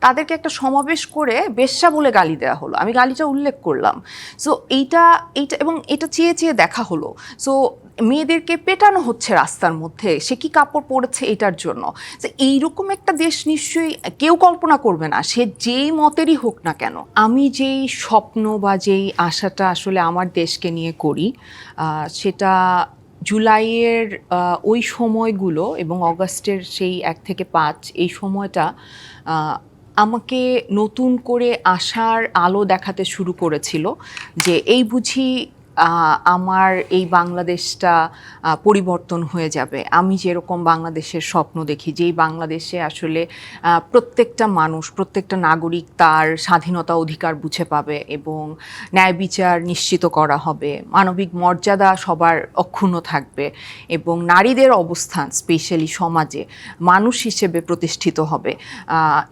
তাদেরকে একটা সমাবেশ করে বেশ্যা বলে গালি দেওয়া হলো। আমি গালিটা উল্লেখ করলাম। সো এইটা এবং এটা চেয়ে চেয়ে দেখা হলো। সো মেয়েদেরকে পেটানো হচ্ছে রাস্তার মধ্যে, সে কি কাপড় পরেছে এটার জন্য। যে এইরকম একটা দেশ নিশ্চয়ই কেউ কল্পনা করবে না, সে যেই মতেরই হোক না কেন। আমি যেই স্বপ্ন বা যেই আশাটা আসলে আমার দেশকে নিয়ে করি, সেটা জুলাইয়ের ওই সময়গুলো এবং অগাস্টের সেই 1 থেকে 5 এই সময়টা আমাকে নতুন করে আশার আলো দেখাতে শুরু করেছিল যে এই বুঝি আমার এই বাংলাদেশটা পরিবর্তন হয়ে যাবে। আমি যেরকম বাংলাদেশের স্বপ্ন দেখি, যেই বাংলাদেশে আসলে প্রত্যেকটা মানুষ, প্রত্যেকটা নাগরিক তার স্বাধীনতা অধিকার বুঝে পাবে এবং ন্যায় বিচার নিশ্চিত করা হবে, মানবিক মর্যাদা সবার অক্ষুণ্ণ থাকবে এবং নারীদের অবস্থান স্পেশালি সমাজে মানুষ হিসেবে প্রতিষ্ঠিত হবে।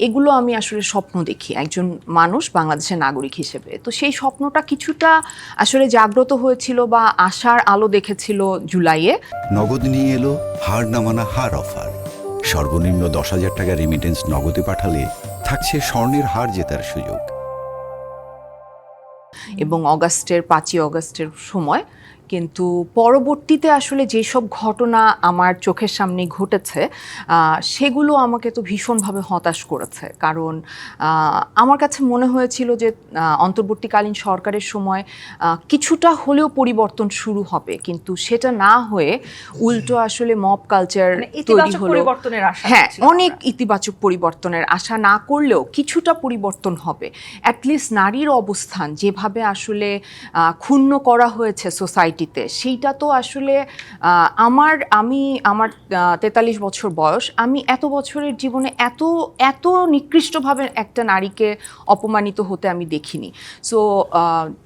এগুলো আমি আসলে স্বপ্ন দেখি একজন মানুষ বাংলাদেশের নাগরিক হিসেবে। তো সেই স্বপ্নটা কিছুটা আসলে জাগ্রত হয়েছিল বা আশার আলো দেখেছিল জুলাইয়ে। নগদ নিয়ে এলো হার না মানা হার অফার। সর্বনিম্ন 10,000 টাকা রেমিটেন্স নগদে পাঠালে থাকছে স্বর্ণের হার জেতার সুযোগ। এবং অগাস্টের 5ই অগাস্টের সময় কিন্তু পরবর্তীতে আসলে যেসব ঘটনা আমার চোখের সামনে ঘটেছে সেগুলো আমাকে তো ভীষণভাবে হতাশ করেছে। কারণ আমার কাছে মনে হয়েছিল যে অন্তর্বর্তীকালীন সরকারের সময় কিছুটা হলেও পরিবর্তন শুরু হবে, কিন্তু সেটা না হয়ে উল্টো আসলে মব কালচার তৈরি হলো। হ্যাঁ, অনেক ইতিবাচক পরিবর্তনের আশা না করলেও কিছুটা পরিবর্তন হবে। অ্যাটলিস্ট নারীর অবস্থান যেভাবে আসলে ক্ষুণ্ণ করা হয়েছে সোসাইটিতে, সেইটা তো আসলে আমার 43 বছর বয়স, আমি এত বছরের জীবনে এত নিকৃষ্টভাবে একটা নারীকে অপমানিত হতে আমি দেখিনি। সো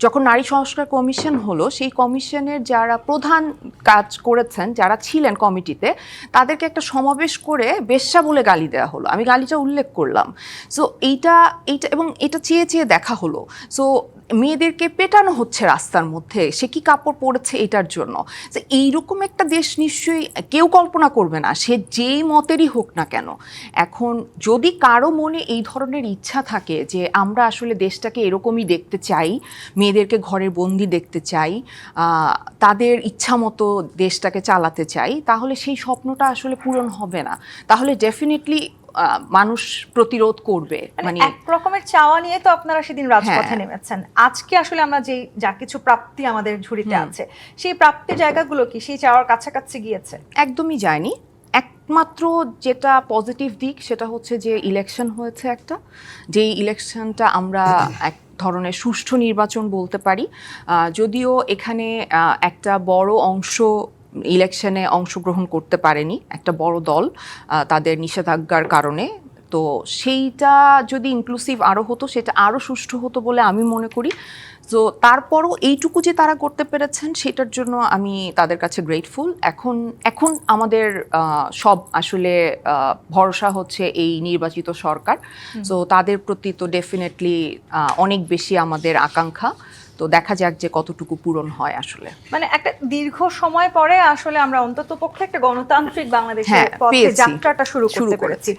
যখন নারী সংস্কার কমিশন হলো, সেই কমিশনের যারা প্রধান কাজ করেছেন, যারা ছিলেন কমিটিতে, তাদেরকে একটা সমাবেশ করে বেশ্যা বলে গালি দেওয়া হলো। আমি গালিটা উল্লেখ করলাম। সো এইটা এবং এটা চেয়ে চেয়ে দেখা হলো। সো মেয়েদেরকে পেটানো হচ্ছে রাস্তার মধ্যে, সে কি কাপড় পরেছে এটার জন্য। যে এইরকম একটা দেশ নিশ্চয়ই কেউ কল্পনা করবে না, সে যেই মতেরই হোক না কেন। এখন যদি কারো মনে এই ধরনের ইচ্ছা থাকে যে আমরা আসলে দেশটাকে এরকমই দেখতে চাই, মেয়েদেরকে ঘরের বন্দি দেখতে চাই, তাদের ইচ্ছা মতো দেশটাকে চালাতে চাই, তাহলে সেই স্বপ্নটা আসলে পূরণ হবে না। তাহলে ডেফিনেটলি মানুষ প্রতিরোধ করবে। মানে এক রকমের চাওয়া নিয়ে তো আপনারা সেদিন রাজপথে নেমেছেন। আজকে আসলে আমরা যা কিছু প্রাপ্তি আমাদের ঝুড়িতে আছে, সেই প্রাপ্তির জায়গাগুলো কি সেই চাওয়ার কাছাকাছি গিয়েছে? একদমই যায়নি। একমাত্র যেটা পজিটিভ দিক সেটা হচ্ছে যে ইলেকশন হয়েছে একটা, যেই ইলেকশনটা আমরা এক ধরনের সুষ্ঠু নির্বাচন বলতে পারি। যদিও এখানে একটা বড় অংশ ইলেকশনে অংশগ্রহণ করতে পারেনি, একটা বড় দল, তাদের নিষেধাজ্ঞার কারণে। তো সেইটা যদি ইনক্লুসিভ আরও হতো, সেটা আরও সুষ্ঠু হতো বলে আমি মনে করি। তো তারপরও এইটুকু যে তারা করতে পেরেছেন সেটার জন্য আমি তাদের কাছে গ্রেটফুল। এখন আমাদের সব আসলে ভরসা হচ্ছে এই নির্বাচিত সরকার। তো তাদের প্রতি তো ডেফিনেটলি অনেক বেশি আমাদের আকাঙ্ক্ষা। তো দেখা যাক যে কতটুকু পূরণ হয় আসলে। মানে একটা দীর্ঘ সময় পরে আসলে আমরা অন্ততপক্ষে একটা গণতান্ত্রিক বাংলাদেশের পথে যাত্রাটা শুরু করতে পেরেছি।